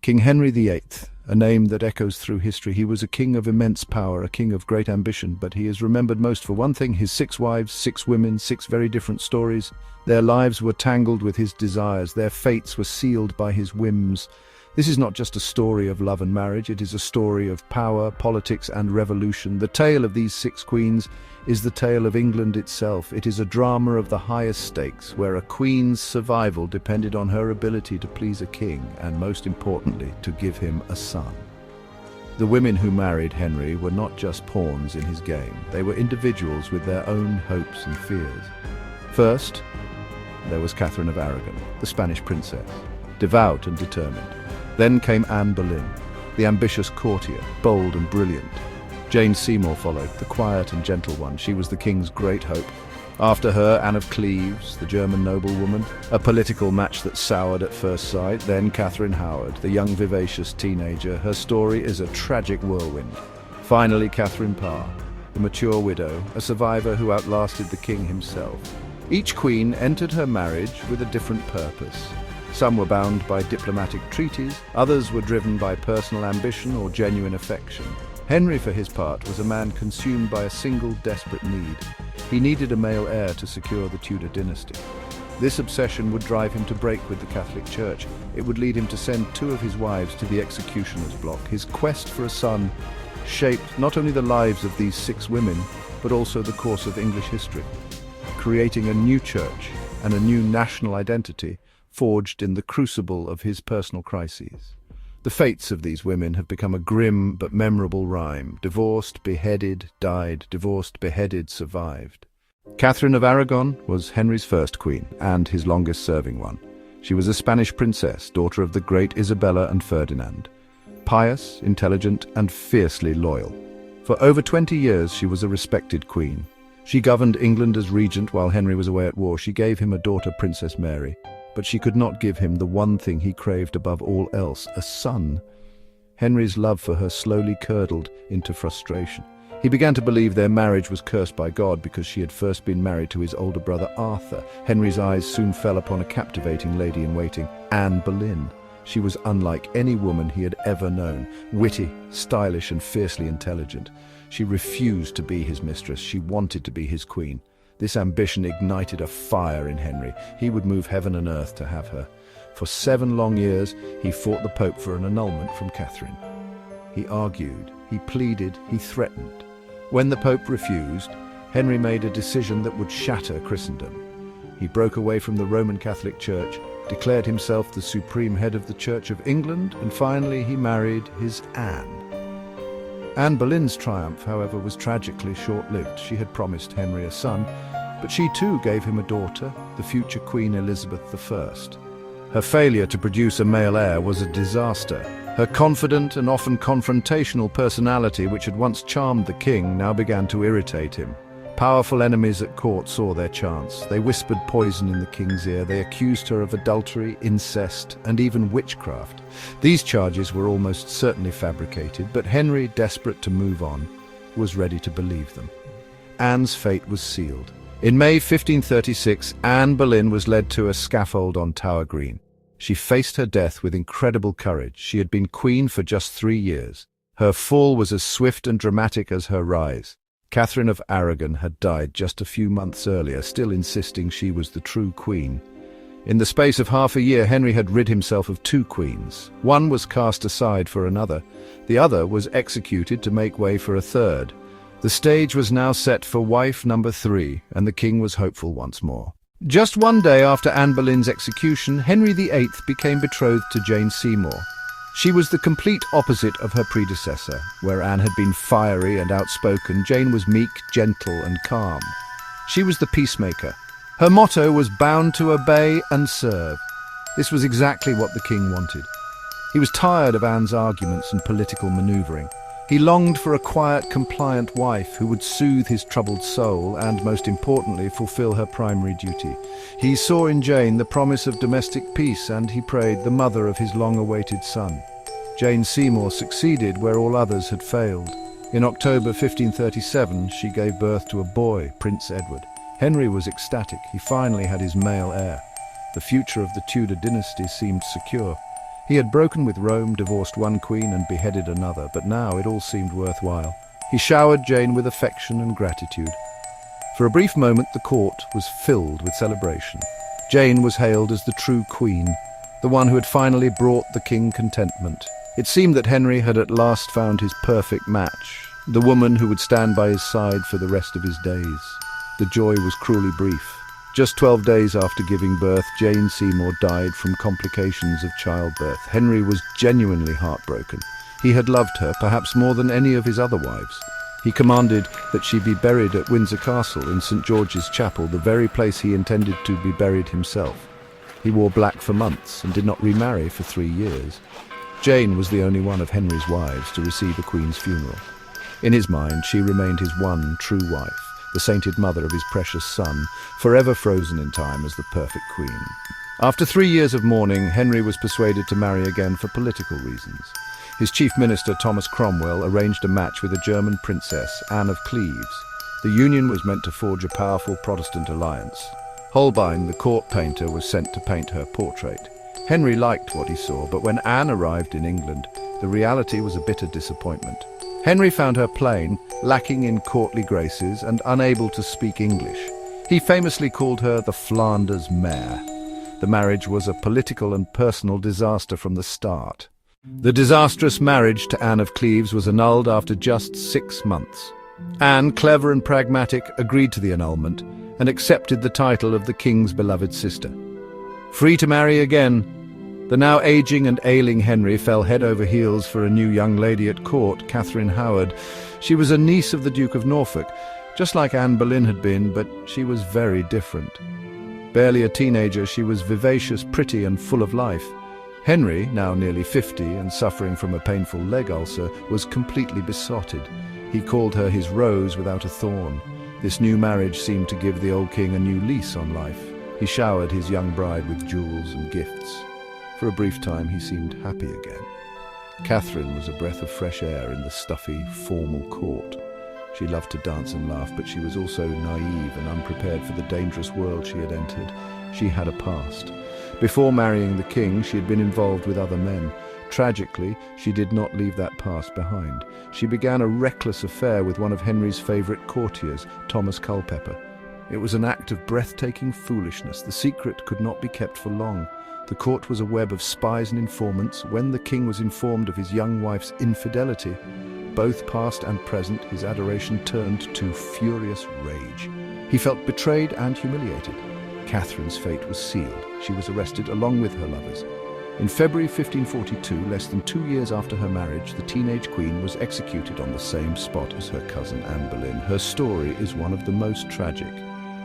King Henry VIII, a name that echoes through history. He was a king of immense power, a king of great ambition, but he is remembered most for one thing: his 6 wives, 6 women, 6 very different stories. Their lives were tangled with his desires, their fates were sealed by his whims. This is not just a story of love and marriage, it is a story of power, politics and revolution. The tale of these 6 queens is the tale of England itself. It is a drama of the highest stakes, where a queen's survival depended on her ability to please a king, and most importantly, to give him a son. The women who married Henry were not just pawns in his game. They were individuals with their own hopes and fears. First, there was Catherine of Aragon, the Spanish princess, devout and determined. Then came Anne Boleyn, the ambitious courtier, bold and brilliant. Jane Seymour followed, the quiet and gentle one. She was the king's great hope. After her, Anne of Cleves, the German noblewoman, a political match that soured at first sight. Then Catherine Howard, the young vivacious teenager. Her story is a tragic whirlwind. Finally, Catherine Parr, the mature widow, a survivor who outlasted the king himself. Each queen entered her marriage with a different purpose. Some were bound by diplomatic treaties, others were driven by personal ambition or genuine affection. Henry, for his part, was a man consumed by a single desperate need. He needed a male heir to secure the Tudor dynasty. This obsession would drive him to break with the Catholic Church. It would lead him to send 2 of his wives to the executioner's block. His quest for a son shaped not only the lives of these 6 women, but also the course of English history, creating a new church and a new national identity forged in the crucible of his personal crises. The fates of these women have become a grim but memorable rhyme. Divorced, beheaded, died. Divorced, beheaded, survived. Catherine of Aragon was Henry's first queen and his longest-serving one. She was a Spanish princess, daughter of the great Isabella and Ferdinand. Pious, intelligent, and fiercely loyal. For over 20 years she was a respected queen. She governed England as regent while Henry was away at war. She gave him a daughter, Princess Mary. But she could not give him the one thing he craved above all else, a son. Henry's love for her slowly curdled into frustration. He began to believe their marriage was cursed by God because she had first been married to his older brother Arthur. Henry's eyes soon fell upon a captivating lady-in-waiting, Anne Boleyn. She was unlike any woman he had ever known, witty, stylish, and fiercely intelligent. She refused to be his mistress. She wanted to be his queen. This ambition ignited a fire in Henry. He would move heaven and earth to have her. For 7 long years, he fought the Pope for an annulment from Catherine. He argued, he pleaded, he threatened. When the Pope refused, Henry made a decision that would shatter Christendom. He broke away from the Roman Catholic Church, declared himself the supreme head of the Church of England, and finally he married his Anne. Anne Boleyn's triumph, however, was tragically short-lived. She had promised Henry a son, but she too gave him a daughter, the future Queen Elizabeth I. Her failure to produce a male heir was a disaster. Her confident and often confrontational personality, which had once charmed the king, now began to irritate him. Powerful enemies at court saw their chance. They whispered poison in the king's ear. They accused her of adultery, incest, and even witchcraft. These charges were almost certainly fabricated, but Henry, desperate to move on, was ready to believe them. Anne's fate was sealed. In May 1536, Anne Boleyn was led to a scaffold on Tower Green. She faced her death with incredible courage. She had been queen for just 3 years. Her fall was as swift and dramatic as her rise. Catherine of Aragon had died just a few months earlier, still insisting she was the true queen. In the space of half a year, Henry had rid himself of 2 queens. One was cast aside for another. The other was executed to make way for a third. The stage was now set for wife number 3, and the king was hopeful once more. Just one day after Anne Boleyn's execution, Henry VIII became betrothed to Jane Seymour. She was the complete opposite of her predecessor. Where Anne had been fiery and outspoken, Jane was meek, gentle, and calm. She was the peacemaker. Her motto was bound to obey and serve. This was exactly what the king wanted. He was tired of Anne's arguments and political maneuvering. He longed for a quiet, compliant wife who would soothe his troubled soul and, most importantly, fulfill her primary duty. He saw in Jane the promise of domestic peace, and he prayed, the mother of his long-awaited son. Jane Seymour succeeded where all others had failed. In October 1537, she gave birth to a boy, Prince Edward. Henry was ecstatic. He finally had his male heir. The future of the Tudor dynasty seemed secure. He had broken with Rome, divorced one queen and beheaded another, but now it all seemed worthwhile. He showered Jane with affection and gratitude. For a brief moment the court was filled with celebration. Jane was hailed as the true queen, the one who had finally brought the king contentment. It seemed that Henry had at last found his perfect match, the woman who would stand by his side for the rest of his days. The joy was cruelly brief. Just 12 days after giving birth, Jane Seymour died from complications of childbirth. Henry was genuinely heartbroken. He had loved her, perhaps more than any of his other wives. He commanded that she be buried at Windsor Castle in St. George's Chapel, the very place he intended to be buried himself. He wore black for months and did not remarry for 3 years. Jane was the only one of Henry's wives to receive a queen's funeral. In his mind, she remained his one true wife, the sainted mother of his precious son, forever frozen in time as the perfect queen. After 3 years of mourning, Henry was persuaded to marry again for political reasons. His chief minister, Thomas Cromwell, arranged a match with a German princess, Anne of Cleves. The union was meant to forge a powerful Protestant alliance. Holbein, the court painter, was sent to paint her portrait. Henry liked what he saw, but when Anne arrived in England, the reality was a bitter disappointment. Henry found her plain, lacking in courtly graces, and unable to speak English. He famously called her the Flanders mare. The marriage was a political and personal disaster from the start. The disastrous marriage to Anne of Cleves was annulled after just 6 months. Anne, clever and pragmatic, agreed to the annulment and accepted the title of the king's beloved sister. Free to marry again, the now aging and ailing Henry fell head over heels for a new young lady at court, Catherine Howard. She was a niece of the Duke of Norfolk, just like Anne Boleyn had been, but she was very different. Barely a teenager, she was vivacious, pretty and full of life. Henry, now nearly 50 and suffering from a painful leg ulcer, was completely besotted. He called her his rose without a thorn. This new marriage seemed to give the old king a new lease on life. He showered his young bride with jewels and gifts. For a brief time he seemed happy again. Catherine was a breath of fresh air in the stuffy, formal court. She loved to dance and laugh, but she was also naive and unprepared for the dangerous world she had entered. She had a past. Before marrying the king, she had been involved with other men. Tragically, she did not leave that past behind. She began a reckless affair with one of Henry's favourite courtiers, Thomas Culpeper. It was an act of breathtaking foolishness. The secret could not be kept for long. The court was a web of spies and informants. When the king was informed of his young wife's infidelity, both past and present, his adoration turned to furious rage. He felt betrayed and humiliated. Catherine's fate was sealed. She was arrested along with her lovers. In February 1542, less than 2 years after her marriage, the teenage queen was executed on the same spot as her cousin Anne Boleyn. Her story is one of the most tragic.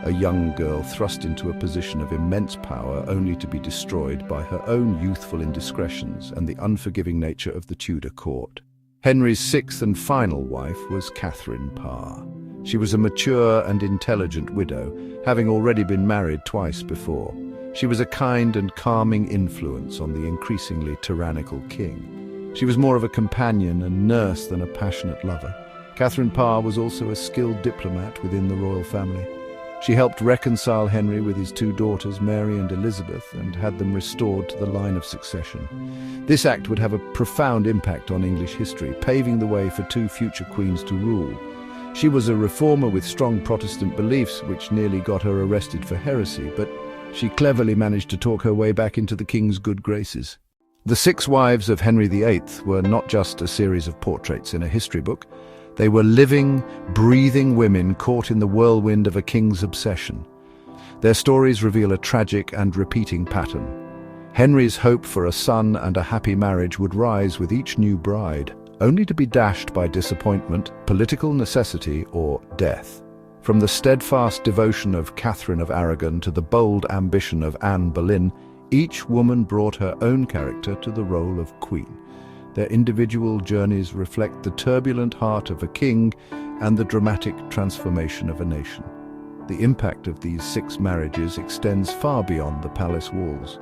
A young girl thrust into a position of immense power only to be destroyed by her own youthful indiscretions and the unforgiving nature of the Tudor court. Henry's sixth and final wife was Catherine Parr. She was a mature and intelligent widow, having already been married twice before. She was a kind and calming influence on the increasingly tyrannical king. She was more of a companion and nurse than a passionate lover. Catherine Parr was also a skilled diplomat within the royal family. She helped reconcile Henry with his 2 daughters, Mary and Elizabeth, and had them restored to the line of succession. This act would have a profound impact on English history, paving the way for 2 future queens to rule. She was a reformer with strong Protestant beliefs, which nearly got her arrested for heresy, but she cleverly managed to talk her way back into the king's good graces. The 6 wives of Henry VIII were not just a series of portraits in a history book. They were living, breathing women caught in the whirlwind of a king's obsession. Their stories reveal a tragic and repeating pattern. Henry's hope for a son and a happy marriage would rise with each new bride, only to be dashed by disappointment, political necessity, or death. From the steadfast devotion of Catherine of Aragon to the bold ambition of Anne Boleyn, each woman brought her own character to the role of queen. Their individual journeys reflect the turbulent heart of a king and the dramatic transformation of a nation. The impact of these 6 marriages extends far beyond the palace walls.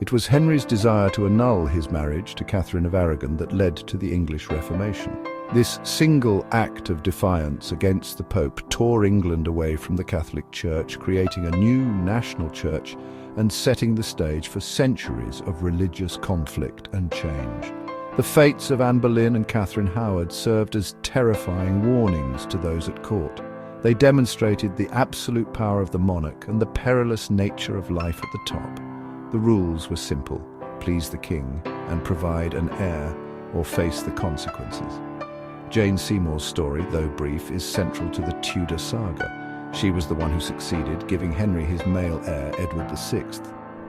It was Henry's desire to annul his marriage to Catherine of Aragon that led to the English Reformation. This single act of defiance against the Pope tore England away from the Catholic Church, creating a new national church and setting the stage for centuries of religious conflict and change. The fates of Anne Boleyn and Catherine Howard served as terrifying warnings to those at court. They demonstrated the absolute power of the monarch and the perilous nature of life at the top. The rules were simple: please the king and provide an heir, or face the consequences. Jane Seymour's story, though brief, is central to the Tudor saga. She was the one who succeeded, giving Henry his male heir, Edward VI.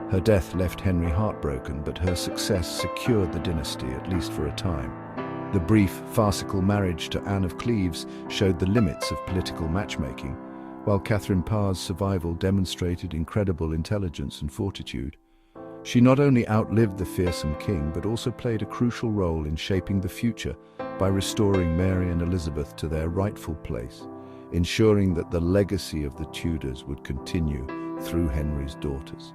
Her death left Henry heartbroken, but her success secured the dynasty, at least for a time. The brief, farcical marriage to Anne of Cleves showed the limits of political matchmaking, while Catherine Parr's survival demonstrated incredible intelligence and fortitude. She not only outlived the fearsome king, but also played a crucial role in shaping the future by restoring Mary and Elizabeth to their rightful place, ensuring that the legacy of the Tudors would continue through Henry's daughters.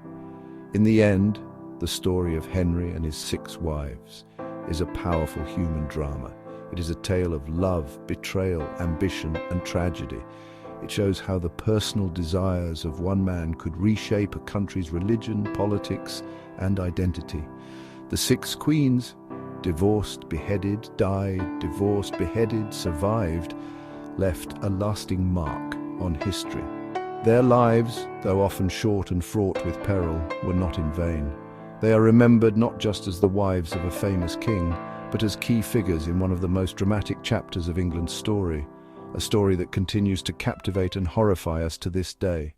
In the end, the story of Henry and his 6 wives is a powerful human drama. It is a tale of love, betrayal, ambition, and tragedy. It shows how the personal desires of one man could reshape a country's religion, politics, and identity. The 6 queens, divorced, beheaded, died, divorced, beheaded, survived, left a lasting mark on history. Their lives, though often short and fraught with peril, were not in vain. They are remembered not just as the wives of a famous king, but as key figures in one of the most dramatic chapters of England's story, a story that continues to captivate and horrify us to this day.